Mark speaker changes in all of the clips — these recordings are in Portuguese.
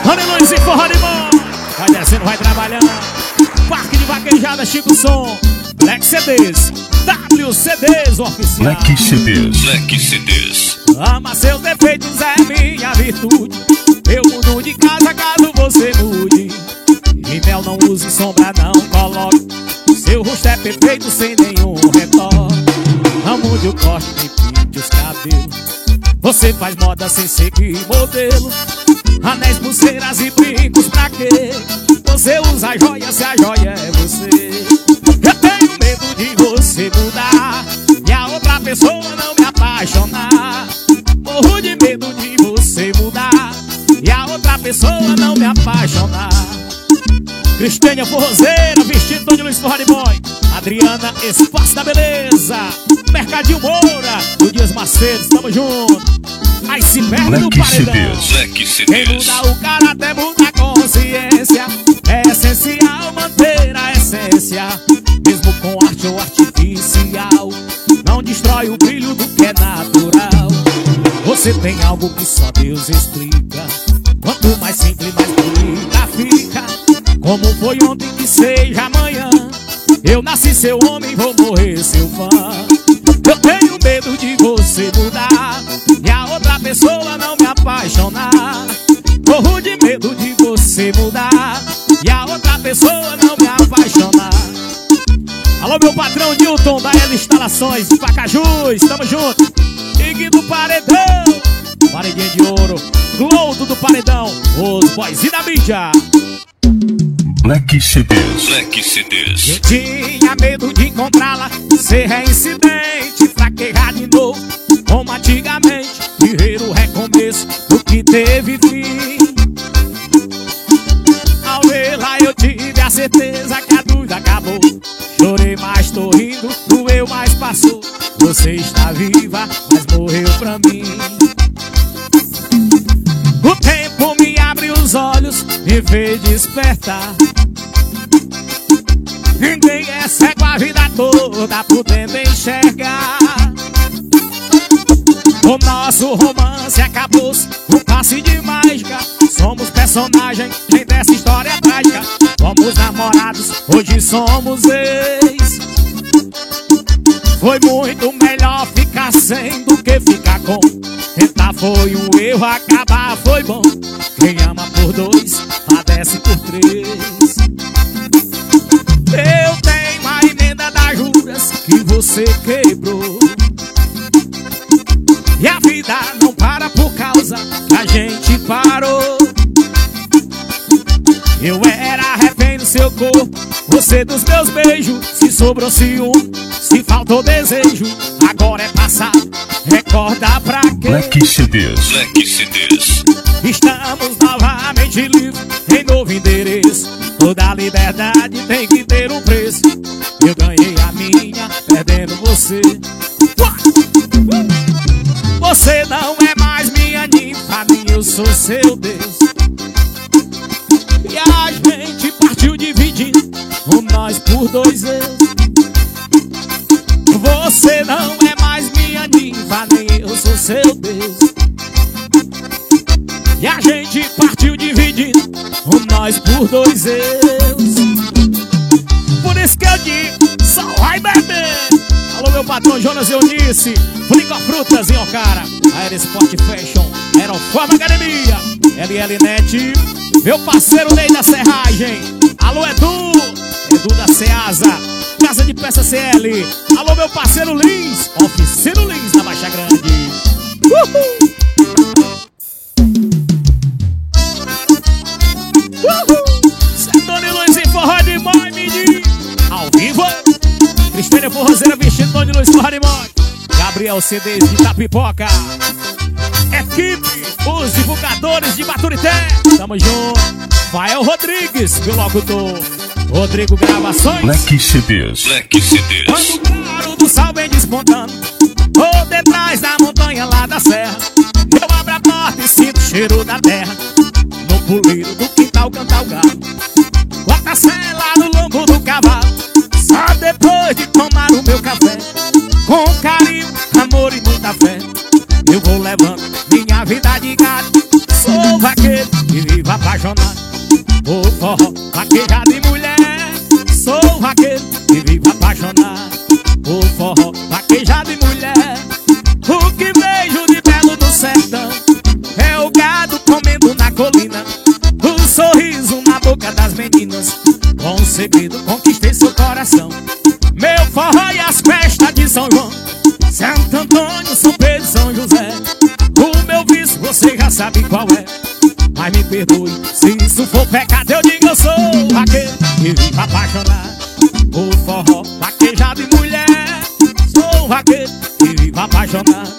Speaker 1: Rony Luiz e forró de mão. Vai descendo, vai trabalhando. Parque de Vaquejada, Chico Som. Black CDs, WCDs oficial.
Speaker 2: Black CDs, Black CDs.
Speaker 1: Ama seus defeitos, é minha virtude. Eu mudo de casa caso você mude. Em mel não use, sombra não coloque. Seu rosto é perfeito sem nenhum retoque. Não mude o corte, nem pinte os cabelos. Você faz moda sem seguir modelo. Anéis, pulseiras e brincos pra quê? Você usa joia se a joia é você. Eu tenho medo de você mudar e a outra pessoa não me apaixonar. Morro de medo de você mudar e a outra pessoa não me apaixonar. Cristênia Forrozeira, vestido de Luiz Forró de Boy. Adriana, Espaço da Beleza. Mercadinho Moura, o Dias Macedo, tamo junto. Aí se perde no paredão.
Speaker 2: Black CDs.
Speaker 1: Quem muda o caráter muda a consciência. É essencial manter a essência, mesmo com arte ou artificial. Não destrói o brilho do que é natural. Você tem algo que só Deus explica. Quanto mais simples, mais bonita fica. Como foi ontem que seja amanhã. Eu nasci seu homem, vou morrer seu fã. Eu tenho medo de você mudar e a outra pessoa não me apaixonar. Morro de medo de você mudar e a outra pessoa não me apaixonar. Alô, meu patrão Nilton da L Instalações de Pacajus, tamo junto. Ig do Paredão, paredinha de ouro. Cloudo do Paredão, os boys e da mídia.
Speaker 2: Black CDs, Black CDs.
Speaker 1: Eu tinha medo de encontrá-la, ser reincidente, fraquejar de novo, como antigamente, viver o recomeço do que teve fim. Ao vê-la eu tive a certeza que a dúvida acabou. Chorei, mas tô rindo, doeu, mas passou. Você está viva, mas morreu pra mim. O tempo me abre os olhos, me fez despertar. Ninguém é cego a vida toda, podendo enxergar. O nosso romance acabou-se, um passe de mágica. Somos personagens dessa história trágica. Fomos namorados, hoje somos ex. Foi muito melhor ficar sem do que ficar com. Tentar foi um erro, acabar foi bom. Quem ama por dois, padece por três. Eu tenho a emenda das juras que você quebrou. E a vida não para por causa que a gente parou. Eu era refém do seu corpo, você dos meus beijos. Se sobrou ciúme, se faltou desejo, agora é passado, recorda pra quê?
Speaker 2: Black CDs, Black CDs.
Speaker 1: Estamos novamente livres, em novo endereço. Toda liberdade tem que ter um preço. Eu ganhei a minha, perdendo você. Você não é mais minha ninfa, nem eu sou seu Deus. E a gente partiu dividindo o nós por dois ex. Você não é mais minha ninfa, nem eu sou seu Deus. E a gente partiu dividindo o nós por dois eus. Por isso que eu digo, só vai beber. Alô, meu patrão Jonas Eunice, Flica Frutas em Ocara, Aerosport Fashion, Aeroforma Academia, LL Net, meu parceiro Ney da Serragem. Alô, Edu da Ceasa, Casa de Peça CL. Alô, meu parceiro Lins, Oficina Lins na Baixa Grande. Tony Luiz e forró de mãe, menino. Ao vivo, Cristênia Forrozeira vestindo Tony Luiz forró de mãe. Gabriel CDs de Itapipoca. Equipe, os divulgadores de Baturité. Tamo junto. Fael Rodrigues, meu locutor. Rodrigo Gravações.
Speaker 2: Black CDs, Black CDs.
Speaker 1: Quando o claro do sal vem despontando, ou detrás da montanha lá da serra, eu abro a porta e sinto o cheiro da terra. No puleiro do quintal canta o galo, bota a sela no lombo do cavalo. Só depois de tomar o meu café, com carinho, amor e muita fé, eu vou levando minha vida de gato. Sou vaqueiro e vivo apaixonado. apaixonado por forró, vaquejada e mulher. Sou vaqueiro e vivo apaixonado por forró, vaquejada e mulher. O que vejo de belo no sertão é o gado comendo na colina, o sorriso na boca das meninas. Com um segredo conquistei seu coração, meu forró e as festas de São João, Santo Antônio, São Pedro e São José. O meu vício você já sabe qual é, mas me perdoe se isso for pecado. Eu digo eu sou vaqueiro e vivo apaixonado por forró, vaquejada e mulher. Sou vaqueiro e vivo apaixonado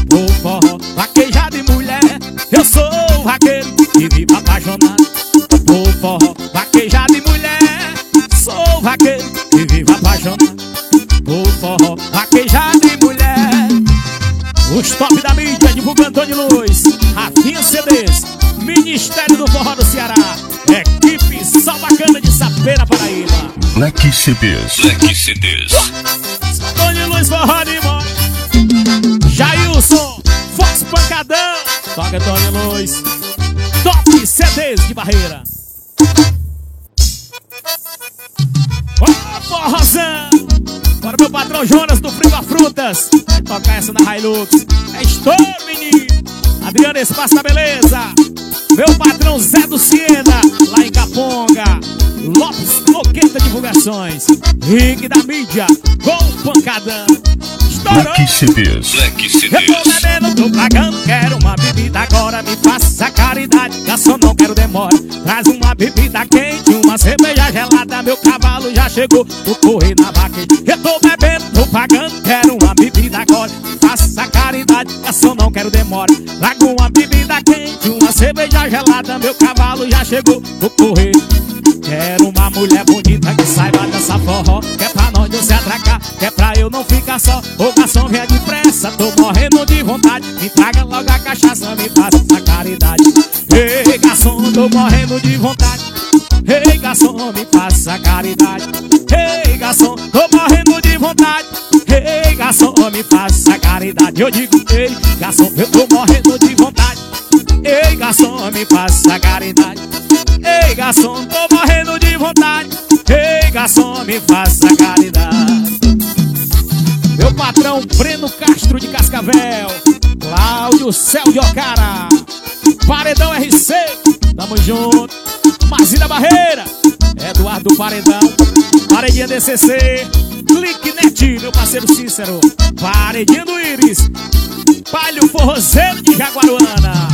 Speaker 1: por forró, vaquejada e mulher. Eu sou vaqueiro e vivo apaixonado por forró, vaquejada e mulher. Sou vaqueiro e vivo apaixonado por forró, vaquejada e mulher. Os top da mídia divulga Antônio Luz, Rafinha CDs, Ministério do Forró do Ceará, equipe só bacana de Sapena, Paraíba.
Speaker 2: Black CDs. Black CDs.
Speaker 1: Antônio Luz, forró de mó. Jailson, Fox Pancadão, toca Antônio Luz, top CDs de Barreira. Ó, forrozão! Agora meu patrão Jonas do Friva Frutas vai tocar essa na Hilux. É estouro, menino. Adriana Espaço da Beleza. Meu patrão Zé do Siena, lá em Caponga. Lopes Loqueta Divulgações. Rick da Mídia, com Pancadão. Estourou.
Speaker 2: Black CDs. Black
Speaker 1: Eu tô
Speaker 2: CDs.
Speaker 1: bebendo, tô pagando, quero uma bebida agora, me faça caridade, garçom, não quero demora. Traz uma bebida quente, uma cerveja gelada, meu cavalo já chegou, vou correr na vaquejada. Eu tô bebendo, tô pagando, quero uma bebida agora, me faça caridade, garçom, não quero demora. Traga uma bebida quente, uma cerveja gelada, meu cavalo já chegou, vou correr. Quero uma mulher bonita que saiba dançar forró, que é pra nós não se atracar, que é pra eu não ficar só. Ô garçom, venha depressa, tô morrendo de vontade, me traga logo a cachaça, me faça essa caridade. Ei garçom, tô morrendo de vontade, ei garçom, me faça caridade. Ei garçom, tô morrendo de vontade, ei garçom, me faça caridade. Eu digo, ei garçom, eu tô morrendo de vontade, ei garçom, me faça caridade. Ei garçom, tô morrendo de vontade, ei garçom, me faça caridade. Meu patrão Breno Castro de Cascavel, Cláudio Céu de Ocara, Paredão RC, tamo junto. Mazida Barreira, Eduardo Paredão, Paredinha DCC, Clique Net, meu parceiro Cícero, Paredinha do Íris, Palho Forrozeiro de Jaguaruana.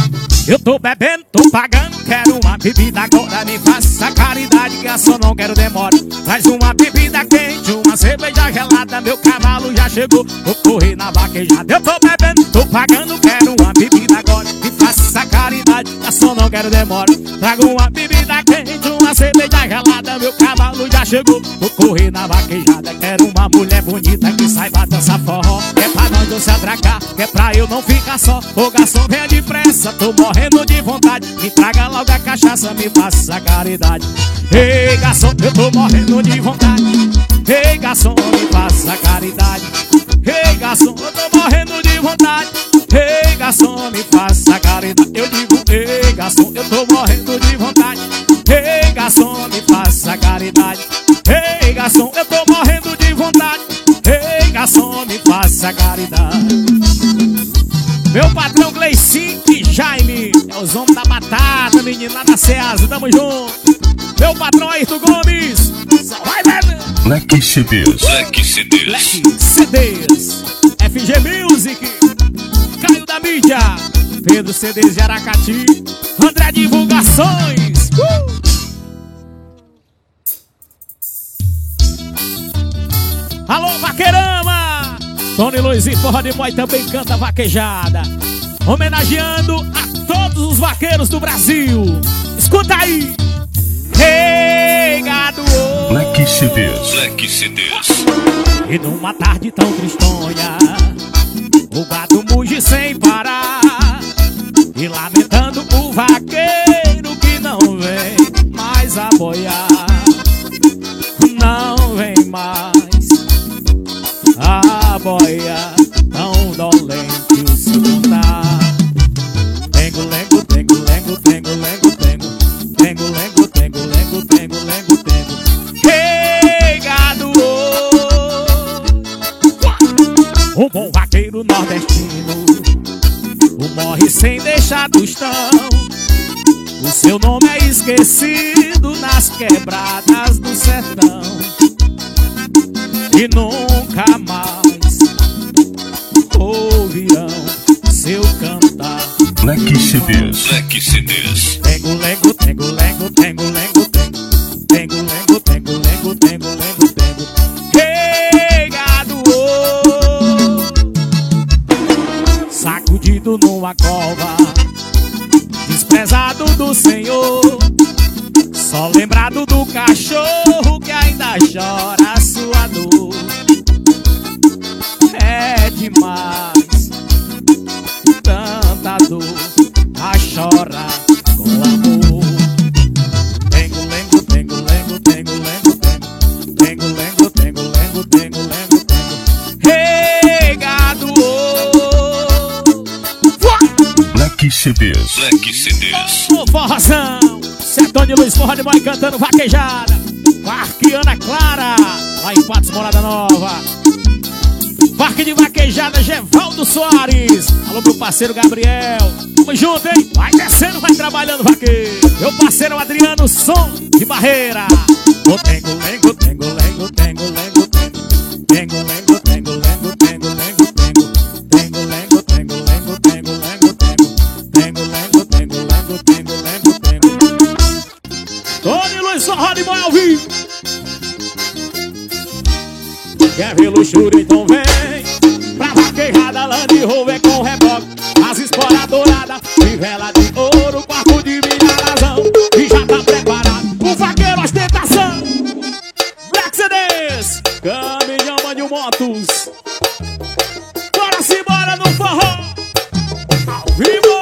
Speaker 1: Eu tô bebendo, tô pagando, quero uma bebida agora, me faça caridade, garçom, não quero demora. Traz uma bebida quente, uma cerveja gelada, meu cavalo já chegou, vou correr na vaquejada. Eu tô bebendo, tô pagando, quero uma bebida agora, me faça caridade, garçom, não quero demora. Trago uma bebida quente, uma cerveja gelada, meu cavalo já chegou, vou correr na vaquejada. Quero uma mulher bonita que saiba dançar forró, que é pra nós não se atracar, que é pra eu não ficar só. Ô garçom, venha depressa, tô morrendo de vontade, me traga logo a cachaça, me faça caridade. Ei garçom, eu tô morrendo de vontade, ei garçom, me faça caridade. Ei garçom, eu tô morrendo de vontade, ei garçom, me faça caridade. Eu digo, ei garçom, eu tô morrendo de vontade, ei garçom, me faça caridade. Ei garçom, eu tô morrendo de vontade, ei garçom, me faça caridade. Meu patrão Gleicinho e Jaime, é os homens da batata, menina lá da Ceasa, tamo junto. Meu patrão Ayrton Gomes, só vai beber.
Speaker 2: Black CDs. Black CDs.
Speaker 1: Black CDs, FG Music, Caio da Mídia, Pedro CDs de Aracati, André Divulgações. Alô, Vaqueirama! Tony Luiz e Forró de Moi também canta vaquejada, homenageando a todos os vaqueiros do Brasil. Escuta aí! Hey, gado!
Speaker 2: Black CDs. Black CDs.
Speaker 1: E numa tarde tão tristonha, o gado muge sem parar, e lamentando o vaqueiro que não vem mais a boiar. Não vem mais a boia, tão dolente o seu contar. Tengo, lengo, tengo, lengo, tengo, lengo, tengo, a Tostão. O seu nome é esquecido nas quebradas do sertão e nunca mais ouvirão seu cantar.
Speaker 2: Black CDs. Black CDs.
Speaker 1: Tengo lengo, tengo lengo, tengo lengo, tengo lengo, tengo lengo, tengo lengo, tengo. Hey, gado, oh, sacudido numa cova, desprezado do Senhor, só lembrado do cachorro que ainda chora a sua dor. É demais tanta dor a chorar com amor. Tengo lengo, tengo lengo, tengo lengo, tengo lengo, tengo lengo, tengo lengo, tengo. Hey, gado,
Speaker 2: Black CDs. Black CDs.
Speaker 1: ô forrozão, Sertão de Luiz Forró de Boy cantando vaquejada com a Arquiana Clara, lá em Patos, Morada Nova. Parque de vaquejada, Gevaldo Soares. Alô, meu parceiro Gabriel. Tamo junto, hein? Vai descendo, vai trabalhando, vaqueiro. Meu parceiro Adriano Som de Barreira. O tengo lengo, tengo lengo, tengo lengo, tengo lengo, tengo lengo, tengo lengo, tengo lengo, tengo lengo, tengo lengo, tengo lengo, tengo lengo, tengo lengo, tengo. Tony Luiz Forró de Boy ao vivo. Quer ver luxúria, então vem pra vaquejada, Land Rover com reboque, as esporas douradas, fivela de ouro, quarto de milha razão, e já tá preparado o vaqueiro ostentação. Black CDs, caminhão de motos, bora se bora no forró, ao vivo.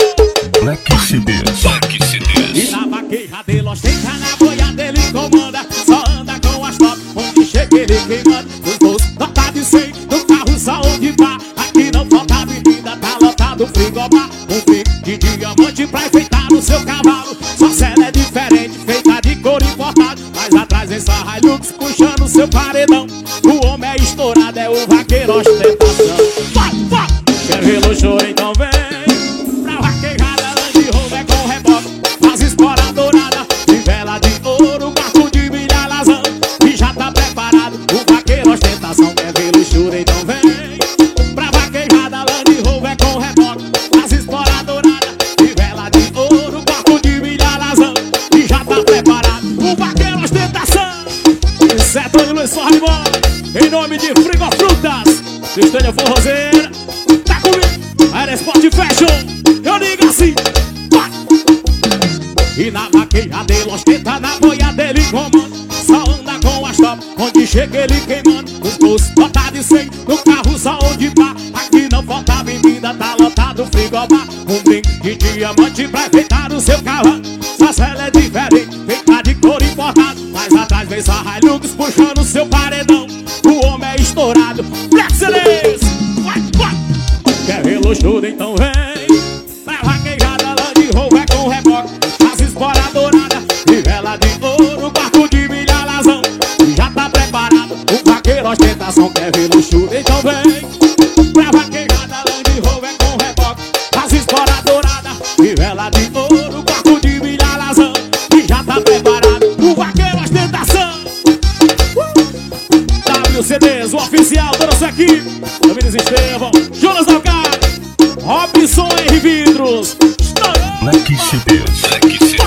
Speaker 2: Black CDs. Black CDs.
Speaker 1: E na vaquejada ele ostenta, na boiada ele comanda, só anda com as top, onde chega ele queimando. Nota de 100, no carro só onde vá. Aqui não falta bebida, tá lotado frigobar. Um fio de diamante pra enfeitar o seu cavalo. Sua cela é diferente, feita de couro importado. Mas atrás vem só Hilux puxando o seu paredão. O homem é estourado, é o vaqueiro ostentação. Vai, vai! Quer ver luxúria, então vem pra vaquejada, Land Rover com reboque, as esporas douradas, fivela de ouro, quarto de milha razão, e já tá preparado o vaqueiro ostentação. Quer ver luxúria, então vem pra vaquejada, Land Rover com reboque, as esporas douradas, fivela de ouro, quarto de milha razão, e já tá preparado o vaqueiro ostentação. Sertão de Luiz Forró de Boy, em nome de Frigo Frutas, Estânia Forrozeira, tá comigo, Aero Sport Fashion, eu digo assim, vai! E na vaquejada ele ostenta, na boiada ele comanda, só anda com as top, onde chega ele queimando. Os bolsos nota de 100, no carro só onde vá. Aqui não falta bebida, tá lotado frigobar. Um brinco de diamante pra enfeitar o seu carro. Sua cela é diferente, feita de couro importado. Mas atrás vem só Hilux puxando o seu paredão. O homem é estourado, Black CDs. Vai, vai! Quer ver luxúria, então vem pra vaquejada, Land Rover com reboque, as esporas douradas, fivela de ouro, quarto de milha razão, e já tá preparado o vaqueiro ostentação. Quer ver luxúria, então vem pra vaquejada, Land Rover com reboque, as esporas douradas, fivela de ouro, quarto de milha razão, e já tá preparado o vaqueiro ostentação. WCDs, o oficial, toda a sua equipe, Domingos Estevão, Jonas Dalcado, Robson R. Vidros, estourou!
Speaker 2: Black CDs. Black CDs.